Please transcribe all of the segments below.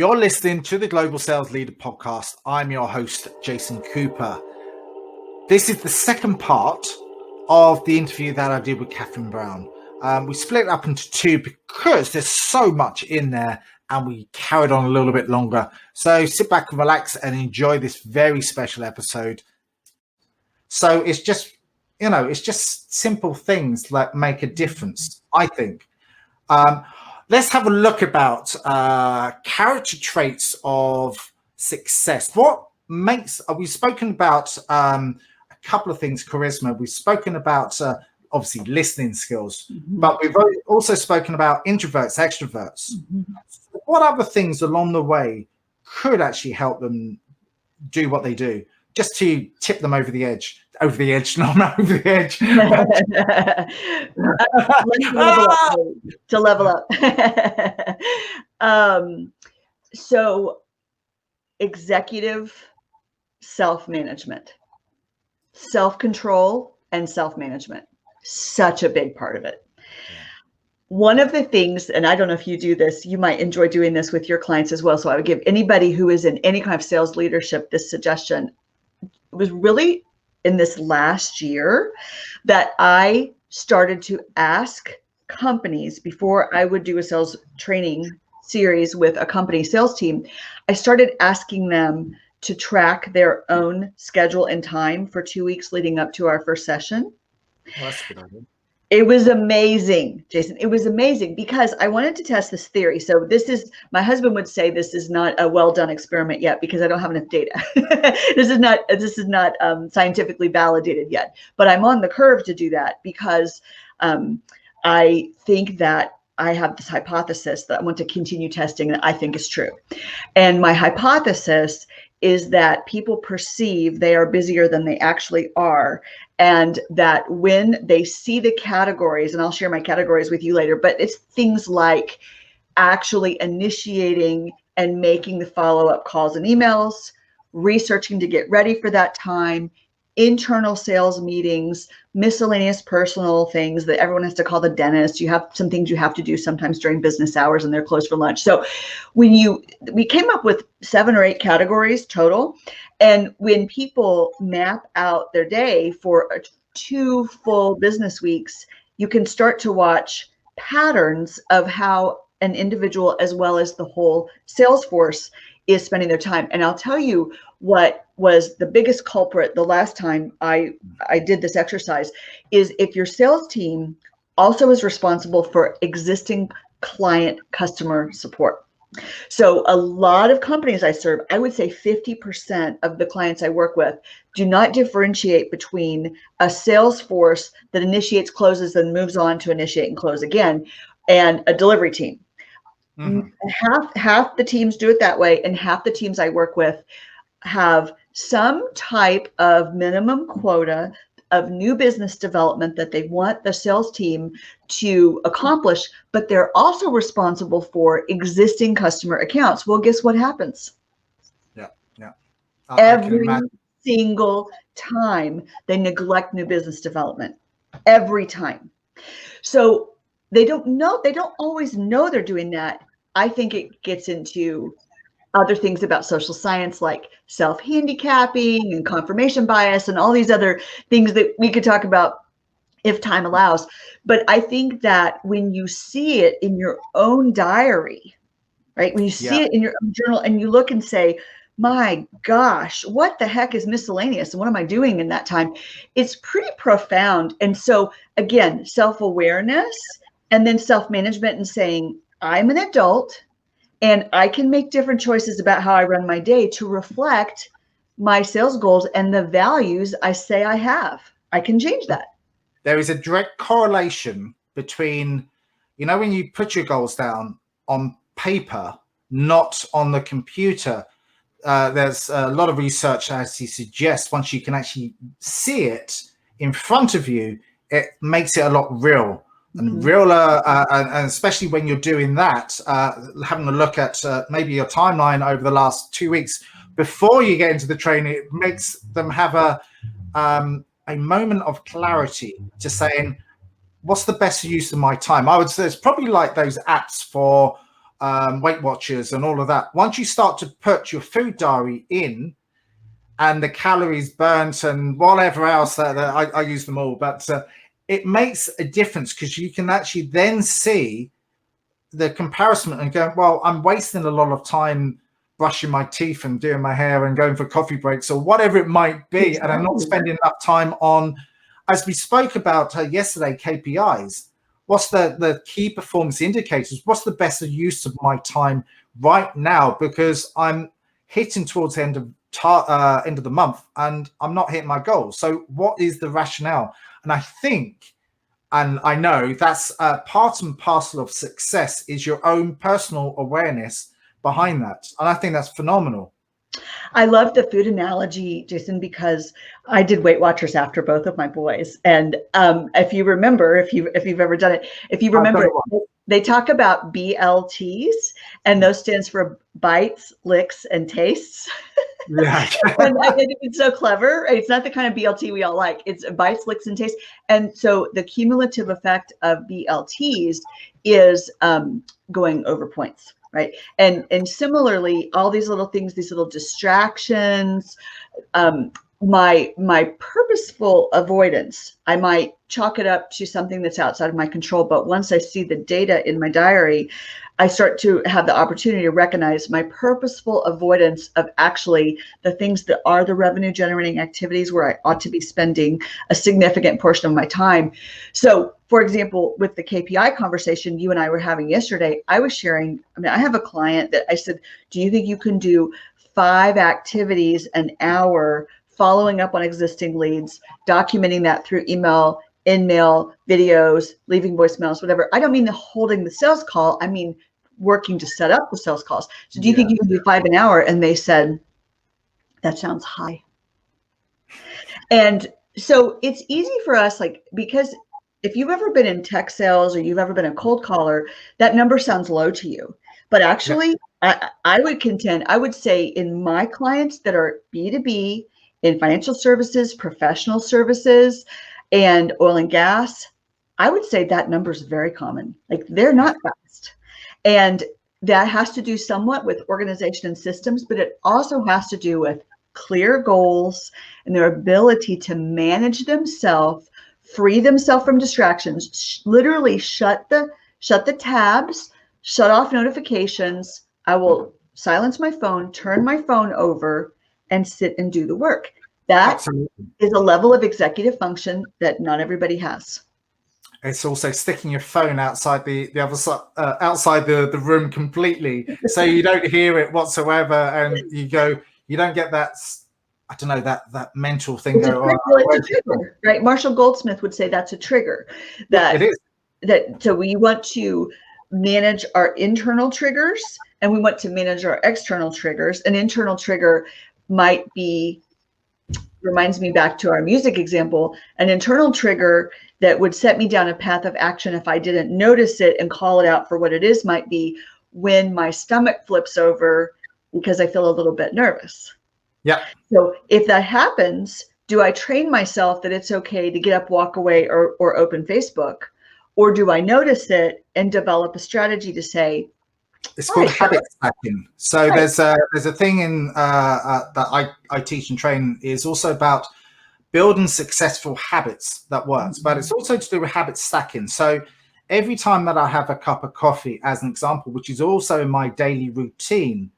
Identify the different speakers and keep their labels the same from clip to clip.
Speaker 1: You're listening to the Global Sales Leader Podcast. I'm your host, Jason Cooper. This is the second part of the interview that I did with Catherine Brown. We split it up into two because there's so much in there and we carried on a little bit longer. So sit back and relax and enjoy this very special episode. So it's just, it's just simple things that make a difference, I think. Let's have a look about character traits of success. We've spoken about a couple of things, charisma. We've spoken about obviously listening skills, but we've also spoken about introverts, extroverts. What other things along the way could actually help them do what they do, just to tip them over the edge? Not over the edge.
Speaker 2: To level up. So executive self-management, self-control, and self-management. Such a big part of it. Yeah. One of the things, and I don't know if you do this, you might enjoy doing this with your clients as well. So I would give anybody who is in any kind of sales leadership this suggestion. It was really in this last year that I started to ask companies, before I would do a sales training series with a company sales team, I started asking them to track their own schedule and time for 2 weeks leading up to our first session.
Speaker 1: Well, that's a good idea.
Speaker 2: It was amazing, Jason. It was amazing because I wanted to test this theory. So my husband would say this is not a well done experiment yet because I don't have enough data. This is not scientifically validated yet, but I'm on the curve to do that because I think that I have this hypothesis that I want to continue testing that I think is true. And my hypothesis is that people perceive they are busier than they actually are. And that when they see the categories, and I'll share my categories with you later, but it's things like actually initiating and making the follow-up calls and emails, researching to get ready for that time, internal sales meetings, miscellaneous personal things that everyone has to call the dentist. You have some things you have to do sometimes during business hours and they're closed for lunch. So we came up with 7 or 8 categories total. And when people map out their day for 2 full business weeks, you can start to watch patterns of how an individual as well as the whole sales force is spending their time. And I'll tell you what was the biggest culprit the last time I did this exercise is if your sales team also is responsible for existing client customer support. So a lot of companies I serve, I would say 50% of the clients I work with do not differentiate between a sales force that initiates, closes, and moves on to initiate and close again, and a delivery team. Half the teams do it that way, and half the teams I work with have some type of minimum quota of new business development that they want the sales team to accomplish, but they're also responsible for existing customer accounts. Well, guess what happens?
Speaker 1: Yeah.
Speaker 2: Every single time they neglect new business development. Every time. So they don't always know they're doing that. I think it gets into other things about social science like self-handicapping and confirmation bias and all these other things that we could talk about if time allows. But I think that when you see it in your own diary, right? When you see it in your own journal and you look and say, my gosh, what the heck is miscellaneous? And what am I doing in that time? It's pretty profound. And so again, self-awareness and then self-management and saying, I'm an adult and I can make different choices about how I run my day to reflect my sales goals and the values I say I have. I can change that.
Speaker 1: There is a direct correlation between, when you put your goals down on paper, not on the computer, there's a lot of research actually suggests once you can actually see it in front of you, it makes it a lot real. And realer, and especially when you're doing that, having a look at maybe your timeline over the last 2 weeks before you get into the training, it makes them have a moment of clarity to saying, what's the best use of my time? I would say it's probably like those apps for Weight Watchers and all of that, once you start to put your food diary in and the calories burnt and whatever else that I use them all, but it makes a difference because you can actually then see the comparison and go, well, I'm wasting a lot of time brushing my teeth and doing my hair and going for coffee breaks or whatever it might be. Exactly. And I'm not spending enough time on, as we spoke about yesterday, KPIs. What's the key performance indicators? What's the best use of my time right now? Because I'm hitting towards the end of the month and I'm not hitting my goals. So what is the rationale? And I think, and I know that's part and parcel of success is your own personal awareness behind that. And I think that's phenomenal.
Speaker 2: I love the food analogy, Jason, because I did Weight Watchers after both of my boys. And if you remember, if you've ever done it, if you remember, they talk about BLTs, and those stands for bites, licks, and tastes.
Speaker 1: Yeah.
Speaker 2: And I think it's so clever. It's not the kind of BLT we all like. It's bites, licks, and tastes. And so the cumulative effect of BLTs is going over points. Right. And similarly, all these little things, these little distractions, my purposeful avoidance, I might chalk it up to something that's outside of my control. But once I see the data in my diary, I start to have the opportunity to recognize my purposeful avoidance of actually the things that are the revenue generating activities where I ought to be spending a significant portion of my time. So, for example, with the KPI conversation you and I were having yesterday, I was sharing, I have a client that I said, do you think you can do 5 activities an hour following up on existing leads, documenting that through email, in-mail, videos, leaving voicemails, whatever. I don't mean the holding the sales call. I mean working to set up the sales calls. So do you think you can do 5 an hour? And they said, that sounds high. And so it's easy for us, like, because if you've ever been in tech sales or you've ever been a cold caller, that number sounds low to you. But actually, I would say in my clients that are B2B, in financial services, professional services, and oil and gas, I would say that number is very common. Like, they're not fast. And that has to do somewhat with organization and systems, but it also has to do with clear goals and their ability to manage themselves, free themselves from distractions, literally shut the tabs, shut off notifications. I will silence my phone, turn my phone over, and sit and do the work. That Absolutely. Is a level of executive function that not everybody has.
Speaker 1: It's also sticking your phone outside the other side, outside the room completely, so you don't hear it whatsoever, and you don't get that. I don't know, that mental thing.
Speaker 2: It's a trigger, right? Marshall Goldsmith would say that's a trigger. That it is. So we want to manage our internal triggers, and we want to manage our external triggers. An internal trigger might be, reminds me back to our music example, an internal trigger that would set me down a path of action if I didn't notice it and call it out for what it is might be when my stomach flips over because I feel a little bit nervous.
Speaker 1: Yeah.
Speaker 2: So if that happens, do I train myself that it's okay to get up, walk away, or open Facebook? Or do I notice it and develop a strategy to say,
Speaker 1: it's called habit stacking. So there's a thing in that I teach and train is also about building successful habits that works, but it's also to do with habit stacking. So every time that I have a cup of coffee, as an example, which is also in my daily routine,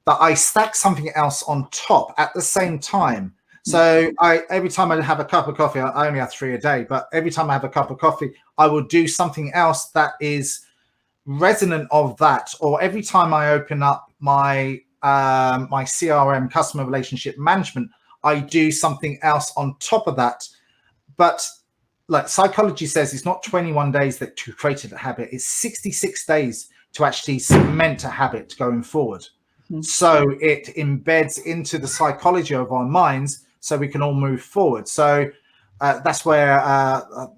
Speaker 1: that I stack something else on top at the same time. So every time I have a cup of coffee, I only have 3 a day, but every time I have a cup of coffee, I will do something else that is resonant of that. Or every time I open up my my CRM, customer relationship management, I do something else on top of that. But like psychology says, it's not 21 days that to create a habit, it's 66 days to actually cement a habit going forward. So it embeds into the psychology of our minds so we can all move forward. So that's where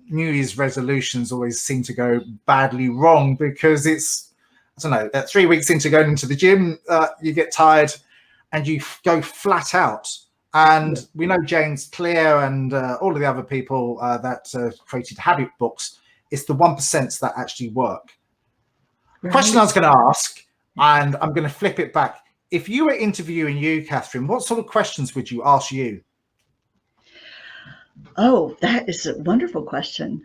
Speaker 1: New Year's resolutions always seem to go badly wrong, because it's, I don't know, 3 weeks into going into the gym, you get tired and you go flat out. And we know James Clear and all of the other people that created habit books, it's the 1% that actually work. The question I was going to ask, and I'm going to flip it back. If you were interviewing you, Catherine, what sort of questions would you ask you?
Speaker 2: Oh, that is a wonderful question.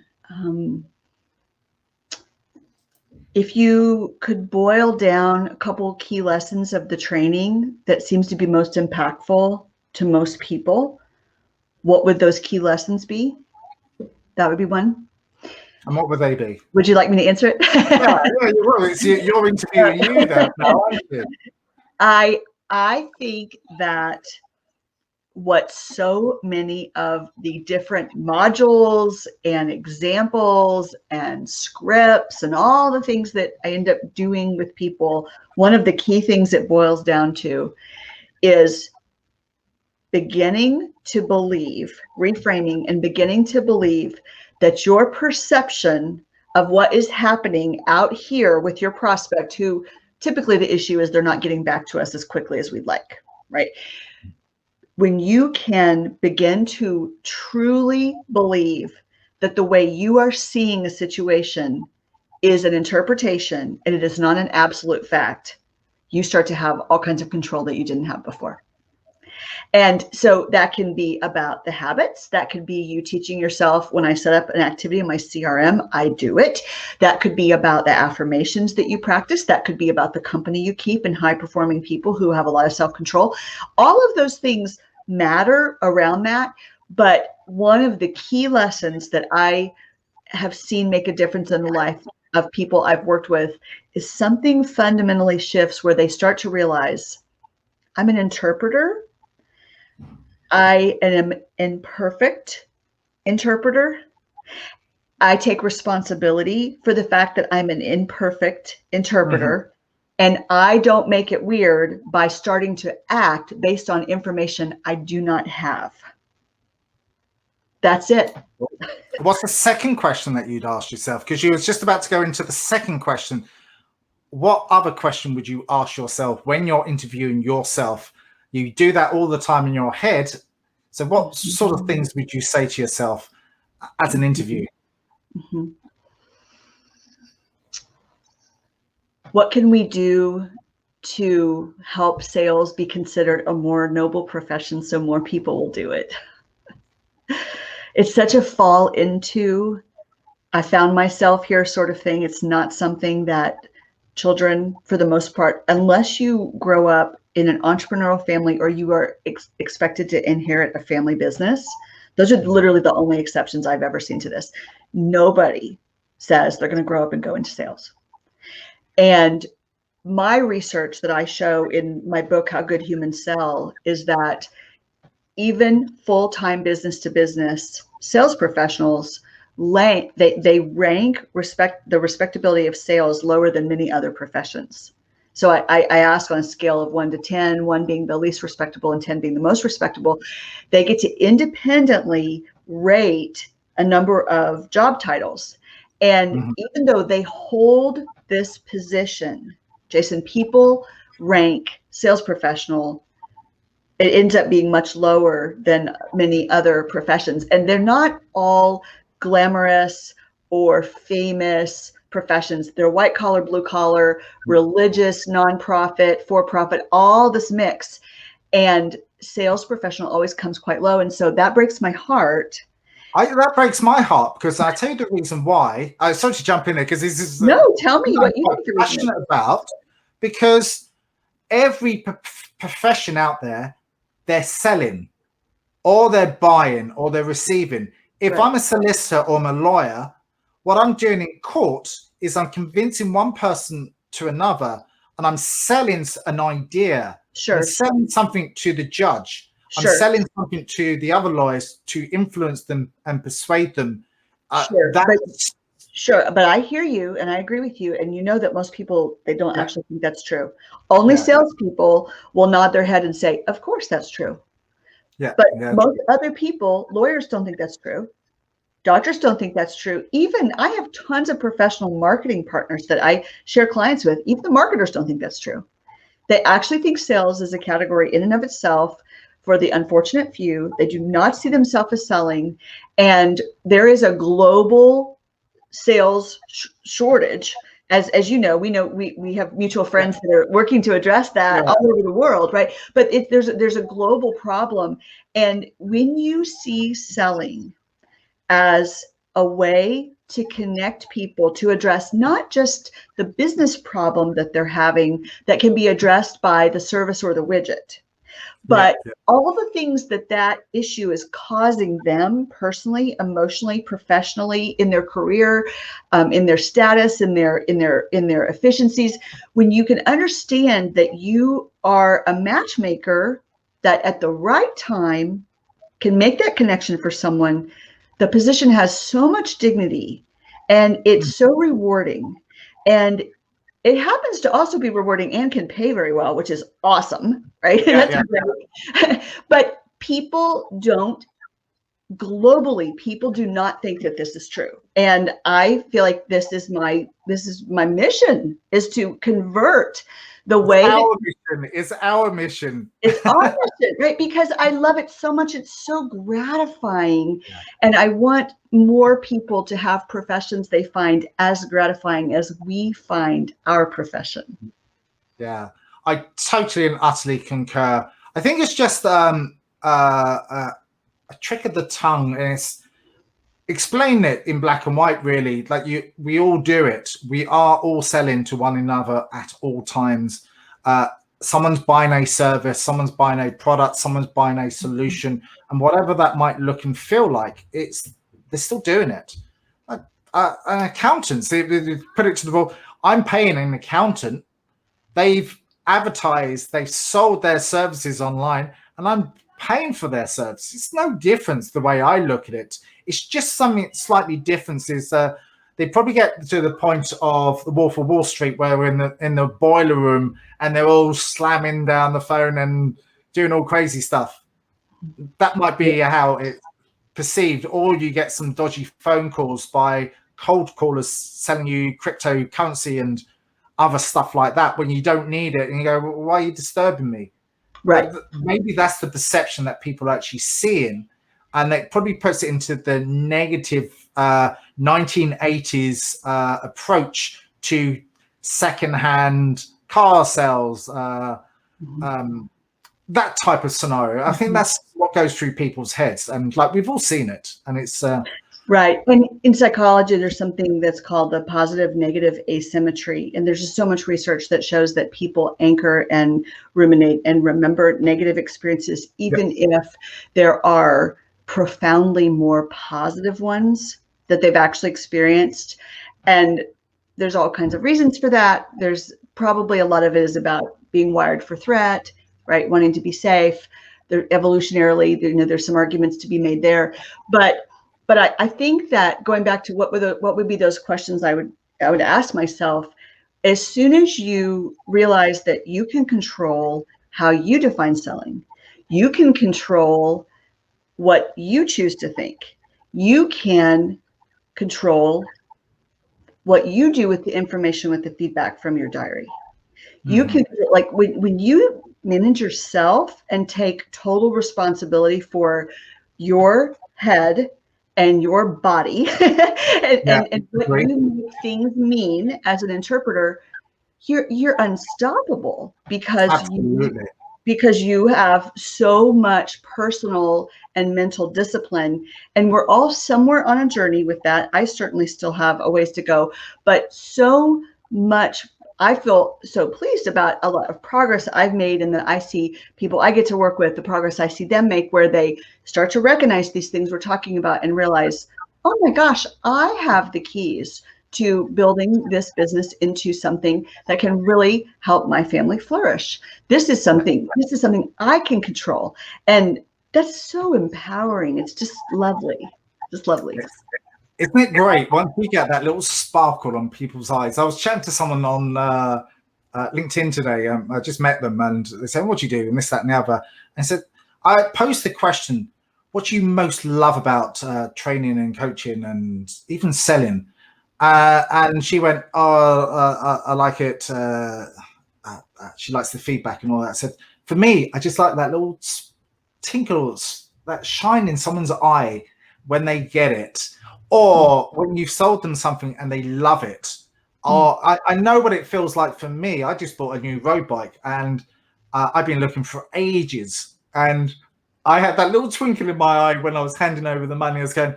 Speaker 2: If you could boil down a couple key lessons of the training that seems to be most impactful to most people, what would those key lessons be? That would be one.
Speaker 1: And what would they be?
Speaker 2: Would you like me to answer it?
Speaker 1: Yeah, you're interviewing you there now, aren't you?
Speaker 2: I think that what so many of the different modules and examples and scripts and all the things that I end up doing with people, one of the key things it boils down to is beginning to believe, reframing and beginning to believe that your perception of what is happening out here with your prospect, who typically the issue is they're not getting back to us as quickly as we'd like, right? When you can begin to truly believe that the way you are seeing a situation is an interpretation and it is not an absolute fact, you start to have all kinds of control that you didn't have before. And so that can be about the habits. That could be you teaching yourself, when I set up an activity in my CRM, I do it. That could be about the affirmations that you practice. That could be about the company you keep and high-performing people who have a lot of self-control. All of those things matter around that. But one of the key lessons that I have seen make a difference in the life of people I've worked with is something fundamentally shifts where they start to realize, I'm an interpreter. I am an imperfect interpreter. I take responsibility for the fact that I'm an imperfect interpreter. And I don't make it weird by starting to act based on information I do not have. That's it.
Speaker 1: What's the second question that you'd ask yourself? Because you was just about to go into the second question. What other question would you ask yourself when you're interviewing yourself? You do that all the time in your head. So what sort of things would you say to yourself as an interview?
Speaker 2: What can we do to help sales be considered a more noble profession so more people will do it? It's such a fall into, I found myself here sort of thing. It's not something that children, for the most part, unless you grow up in an entrepreneurial family or you are expected to inherit a family business, those are literally the only exceptions I've ever seen to this. Nobody says they're going to grow up and go into sales. And my research that I show in my book, How Good Humans Sell, is that even full-time business-to-business sales professionals, they rank the respectability of sales lower than many other professions. So I ask on a scale of 1 to 10, 1 being the least respectable and 10 being the most respectable, they get to independently rate a number of job titles. And even though they hold this position, Jason, people rank sales professional, it ends up being much lower than many other professions. And they're not all glamorous or famous professions. They're white collar, blue collar, religious, nonprofit, for-profit, all this mix. And sales professional always comes quite low. And so that breaks my heart.
Speaker 1: That breaks my heart, because I tell you the reason why. I sorry to jump in there, because this is
Speaker 2: tell me what you think
Speaker 1: I'm passionate about, because every profession out there, they're selling, or they're buying, or they're receiving. If I'm a solicitor or I'm a lawyer, what I'm doing in court is I'm convincing one person to another, and I'm selling an idea. I'm selling something to the judge. I'm selling something to the other lawyers to influence them and persuade them.
Speaker 2: But I hear you and I agree with you. And you know that most people, they don't actually think that's true. Only salespeople will nod their head and say, of course that's true. But most other people, lawyers don't think that's true. Doctors don't think that's true. Even I have tons of professional marketing partners that I share clients with. Even the marketers don't think that's true. They actually think sales is a category in and of itself for the unfortunate few. They do not see themselves as selling. And there is a global sales shortage as you know, we have mutual friends that are working to address that all over the world, right? But there's a global problem. And when you see selling as a way to connect people, to address not just the business problem that they're having that can be addressed by the service or the widget, but all the things that issue is causing them personally, emotionally, professionally, in their career, in their status, in their efficiencies. When you can understand that you are a matchmaker that at the right time can make that connection for someone, the position has so much dignity and it's so rewarding. And it happens to also be rewarding and can pay very well, which is awesome, right? But globally, people do not think that this is true. And I feel like this is my mission, is to convert the way
Speaker 1: it's our mission.
Speaker 2: It's our mission, right? Because I love it so much. It's so gratifying. And I want more people to have professions they find as gratifying as we find our profession.
Speaker 1: Yeah, I totally and utterly concur. I think it's just a trick of the tongue, and it's explain it in black and white, really. Like we all do it. We are all selling to one another at all times. Someone's buying a service, someone's buying a product, someone's buying a solution, and whatever that might look and feel like, they're still doing it. Accountants, they put it to the ball. I'm paying an accountant. They've advertised, they've sold their services online, and I'm paying for their service. It's no difference the way I look at it. It's just something slightly different. Is they probably get to the point of the Wolf of Wall Street, where we're in the boiler room and they're all slamming down the phone and doing all crazy stuff. That might be how it's perceived. Or you get some dodgy phone calls by cold callers selling you cryptocurrency and other stuff like that when you don't need it, and you go, well, why are you disturbing me?
Speaker 2: Right.
Speaker 1: Maybe that's the perception that people are actually seeing, and that probably puts it into the negative 1980s approach to secondhand car sales, that type of scenario. I think that's what goes through people's heads, and like we've all seen it, and it's
Speaker 2: right. And in psychology, there's something that's called the positive negative asymmetry. And there's just so much research that shows that people anchor and ruminate and remember negative experiences, even if there are profoundly more positive ones that they've actually experienced. And there's all kinds of reasons for that. There's probably a lot of it is about being wired for threat, right? Wanting to be safe. Evolutionarily, there's some arguments to be made there. But I think that going back to what would be those questions I would ask myself, as soon as you realize that you can control how you define selling, you can control what you choose to think, you can control what you do with the information, with the feedback from your diary. You can, like, when you manage yourself and take total responsibility for your head and your body and what you make things mean as an interpreter, you're unstoppable, because you have so much personal and mental discipline. And we're all somewhere on a journey with that. I certainly still have a ways to go, but so much. I feel so pleased about a lot of progress I've made, and that I see people I get to work with, the progress I see them make, where they start to recognize these things we're talking about and realize, oh my gosh, I have the keys to building this business into something that can really help my family flourish. This is something I can control. And that's so empowering. It's just lovely. Just lovely.
Speaker 1: Isn't it great once we get that little sparkle on people's eyes? I was chatting to someone on LinkedIn today. I just met them, and they said, what do you do? And this, that, and the other. And I said, I posed the question, what do you most love about training and coaching and even selling? And she went, I like it. She likes the feedback and all that. I said, for me, I just like that little tinkle, that shine in someone's eye when they get it. Or when you've sold them something and they love it, Oh, I know what it feels like for me. I just bought a new road bike, and I've been looking for ages. And I had that little twinkle in my eye when I was handing over the money. I was going,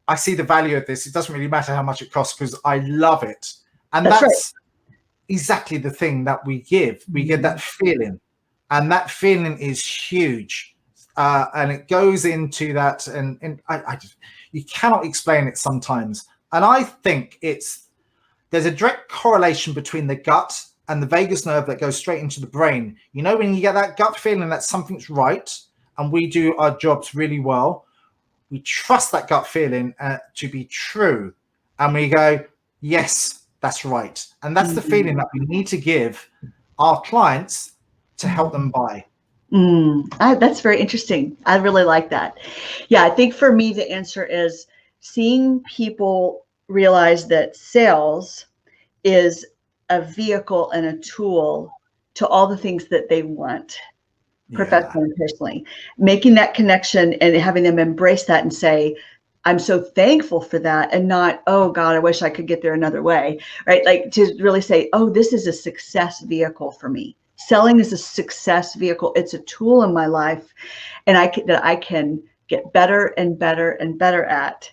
Speaker 1: I see the value of this. It doesn't really matter how much it costs because I love it. And
Speaker 2: That's right.
Speaker 1: that's exactly the thing that we give. We get that feeling, and that feeling is huge. And it goes into that, and I just, you cannot explain it sometimes. And I think there's a direct correlation between the gut and the vagus nerve that goes straight into the brain. You know, when you get that gut feeling that something's right and we do our jobs really well, we trust that gut feeling to be true. And we go, yes, that's right. And that's the feeling that we need to give our clients to help them buy.
Speaker 2: That's very interesting. I really like that. Yeah, I think for me, the answer is seeing people realize that sales is a vehicle and a tool to all the things that they want, professionally and personally. Making that connection and having them embrace that and say, I'm so thankful for that, and not, oh God, I wish I could get there another way, right? Like to really say, oh, this is a success vehicle for me. Selling is a success vehicle. It's a tool in my life, and that I can get better and better and better at.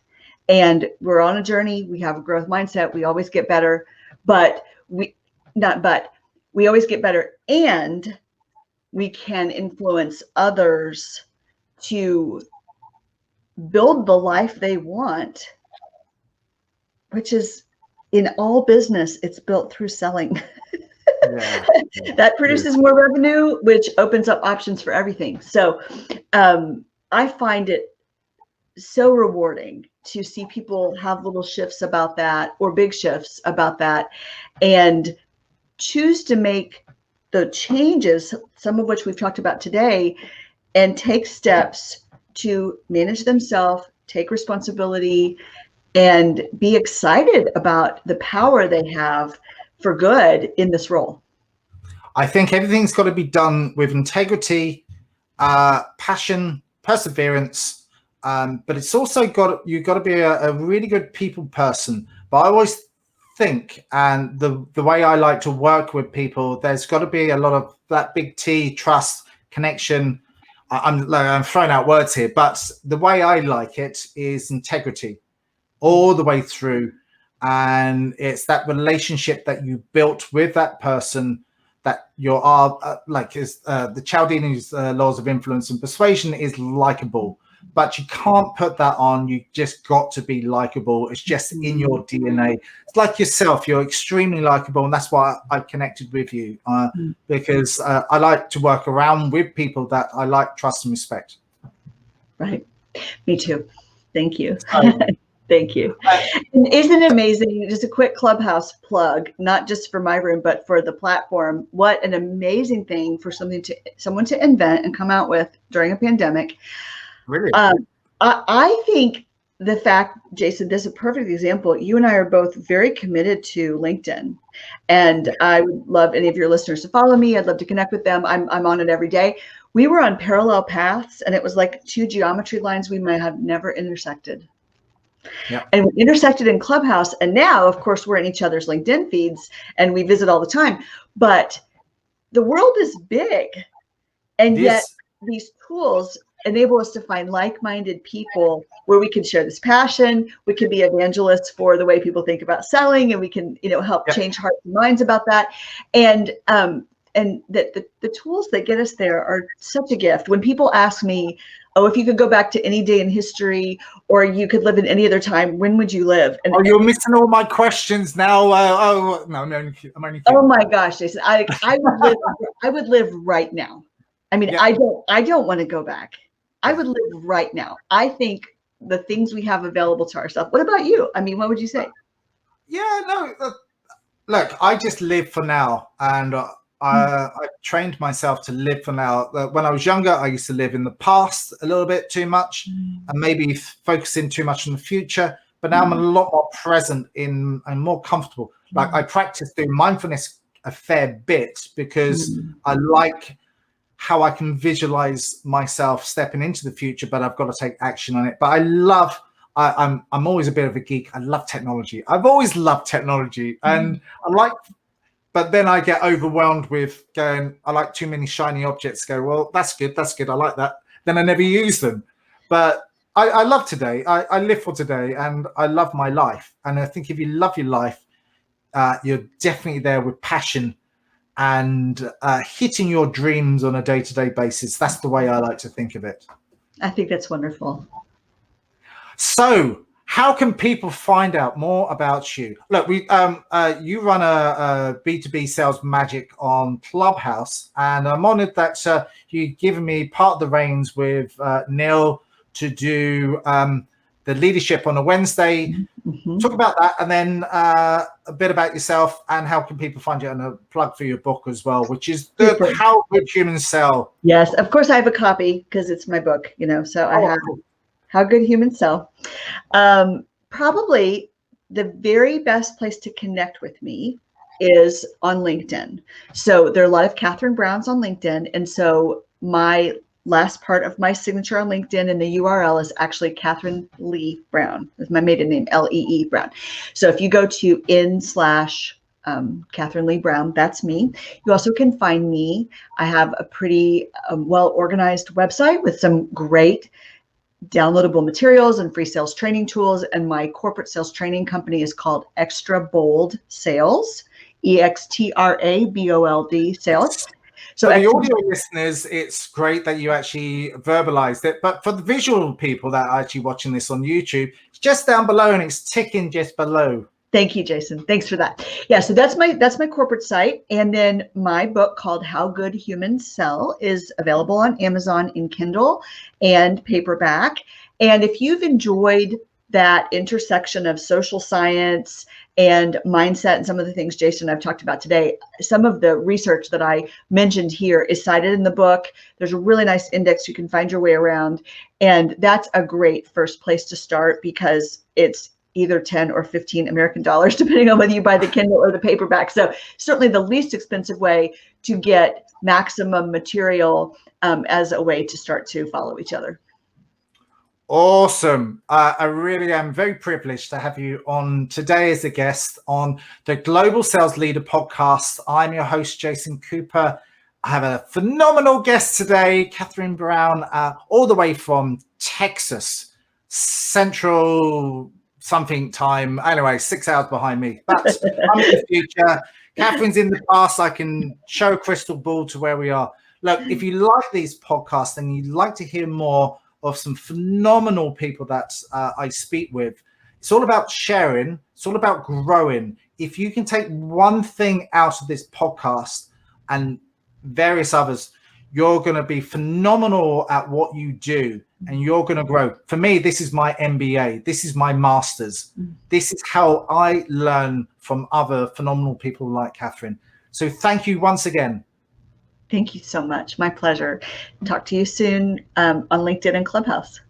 Speaker 2: And we're on a journey. We have a growth mindset. We always get better, but we always get better, and we can influence others to build the life they want, which is in all business, it's built through selling. That produces more revenue, which opens up options for everything. So I find it so rewarding to see people have little shifts about that, or big shifts about that, and choose to make the changes, some of which we've talked about today, and take steps to manage themselves, take responsibility, and be excited about the power they have for good in this role.
Speaker 1: I think everything's got to be done with integrity, passion, perseverance, but it's also you've got to be a really good people person. But I always think, and the way I like to work with people, there's got to be a lot of that big T, trust, connection. I'm throwing out words here, but the way I like it is integrity all the way through. And it's that relationship that you built with that person, that the Cialdini's laws of influence and persuasion is likable, but you can't put that on. You just got to be likable. It's just in your DNA. It's like yourself. You're extremely likable, and that's why I connected with you, because I like to work around with people that I like, trust, and respect.
Speaker 2: Right. Me too. Thank you. Thank you. And isn't it amazing? Just a quick Clubhouse plug, not just for my room, but for the platform. What an amazing thing for someone to invent and come out with during a pandemic.
Speaker 1: Really?
Speaker 2: I think the fact, Jason, this is a perfect example. You and I are both very committed to LinkedIn, and I would love any of your listeners to follow me. I'd love to connect with them. I'm on it every day. We were on parallel paths, and it was like two geometry lines we might have never intersected. Yeah. And we intersected in Clubhouse, and now, of course, we're in each other's LinkedIn feeds, and we visit all the time. But the world is big, and yet these tools enable us to find like-minded people where we can share this passion. We can be evangelists for the way people think about selling, and we can, help change hearts and minds about that. And that the tools that get us there are such a gift. When people ask me, oh, if you could go back to any day in history, or you could live in any other time, when would you live? And
Speaker 1: you're missing all my questions now. No, I'm only kidding.
Speaker 2: Oh my gosh, Jason, I would live right now. I mean, I don't want to go back. I would live right now. I think the things we have available to ourselves. What about you? I mean, what would you say?
Speaker 1: Look, I just live for now, and I trained myself to live for now. When I was younger, I used to live in the past a little bit too much, and maybe focusing too much on the future. But now I'm a lot more present and more comfortable. Like I practice doing mindfulness a fair bit because I like how I can visualize myself stepping into the future, but I've got to take action on it. But I love I'm always a bit of a geek. I love technology. I've always loved technology, and but then I get overwhelmed with going, I like too many shiny objects. Go, well, that's good. I like that. Then I never use them. But I love today. I live for today, and I love my life. And I think if you love your life, you're definitely there with passion and hitting your dreams on a day-to-day basis. That's the way I like to think of it.
Speaker 2: I think that's wonderful.
Speaker 1: So how can people find out more about you? Look, you run a B2B sales magic on Clubhouse, and I'm honored that you've given me part of the reins with Neil to do the leadership on a Wednesday. Talk about that, and then a bit about yourself and how can people find you, and a plug for your book as well, which is the How Good Humans Sell.
Speaker 2: Yes, of course I have a copy because it's my book, so I have How Good Humans Sell. Probably the very best place to connect with me is on LinkedIn. So there are a lot of Catherine Browns on LinkedIn. And so my last part of my signature on LinkedIn and the URL is actually Catherine Lee Brown. It's my maiden name, Lee Brown. So if you go to Catherine Lee Brown, that's me. You also can find me. I have a pretty well-organized website with some great downloadable materials and free sales training tools. And my corporate sales training company is called Extra Bold Sales, EXTRABOLD Sales.
Speaker 1: So for the audio listeners, it's great that you actually verbalized it. But for the visual people that are actually watching this on YouTube, it's just down below and it's ticking just below.
Speaker 2: Thank you, Jason. Thanks for that. Yeah, so that's my corporate site. And then my book called How Good Humans Sell is available on Amazon in Kindle and paperback. And if you've enjoyed that intersection of social science and mindset and some of the things Jason and I've talked about today, some of the research that I mentioned here is cited in the book. There's a really nice index you can find your way around. And that's a great first place to start because it's either 10 or 15 American dollars, depending on whether you buy the Kindle or the paperback. So certainly the least expensive way to get maximum material as a way to start to follow each other.
Speaker 1: Awesome. I really am very privileged to have you on today as a guest on the Global Sales Leader podcast. I'm your host, Jason Cooper. I have a phenomenal guest today, Catherine Brown, all the way from Texas, Central something time. Anyway, 6 hours behind me, but I'm in the future. Catherine's in the past. I can show a crystal ball to where we are. Look, if you like these podcasts and you'd like to hear more of some phenomenal people that I speak with, it's all about sharing. It's all about growing. If you can take one thing out of this podcast and various others, you're going to be phenomenal at what you do and you're going to grow. For me, this is my MBA. This is my master's. This is how I learn from other phenomenal people like Catherine. So thank you once again.
Speaker 2: Thank you so much. My pleasure. Talk to you soon on LinkedIn and Clubhouse.